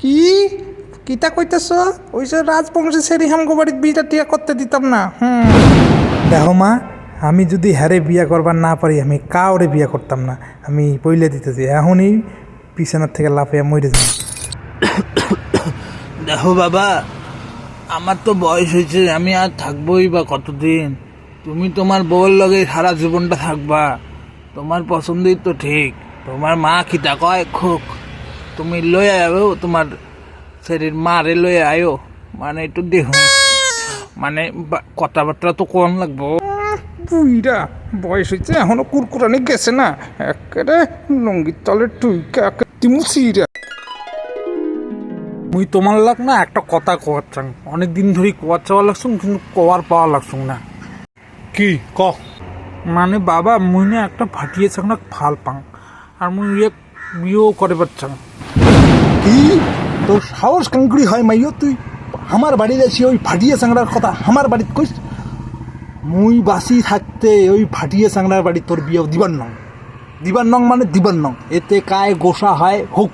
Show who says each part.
Speaker 1: কি কিতা কইতেছ? ওই যে রাজবংশী সেরি হামগো বাড়ির বিয়েটা টিয়া করতে দিতাম না। দেখো মা, আমি যদি হ্যারে বিয়া করবার না পারি আমি কাউরে বিয়া করতাম না। আমি পইলে দিতেছি এখনই বিছানার থেকে লাফিয়ে মরে যাব।
Speaker 2: দেখো বাবা, আমার তো বয়স হয়েছে, আমি আর থাকবোই বা কতদিন। তুমি তোমার বউয়ের লগে সারা জীবনটা থাকবা, তোমার পছন্দই তো ঠিক। তোমার মা খিতা কয় খোক, তুমি লয়ে আয়ো তোমার শরীর মারে লয়ে আয়ো, মানে একটু দেহ মানে কথাবার্তা তো কম লাগবো।
Speaker 1: বুইরা বয়স হয়েছে এখনো কুরকুরানি গেছে না, একেবারে লঙ্গির তলে টুইকা তিমুসিরা।
Speaker 2: মুই তোমার লাগ না একটা কথা কোয়াচ্ছাং, অনেক দিন ধরে কোয়া চাওয়া লাগছুন কিন্তু কোয়ার পাওয়া লাগছুন না।
Speaker 1: কি ক?
Speaker 2: মানে বাবা, মুই না একটা ফাটিয়েছাং না ফাল পাং, আর মুই এক বিয়েও করে পারছাং।
Speaker 3: কি তোর সাহস কাঙ্কুড়ি হয় মাইও, তুই আমার বাড়িতে আছি ওই ফাটিয়ে চাংড়ার কথা আমার বাড়িতে কইস? মুই বাসি থাকতে ওই ফাটিয়ে চাংড়ার বাড়ি তোর বিয়ে দিবার নং মানে দিবার নং। এতে কায় গোসা হয় হোক,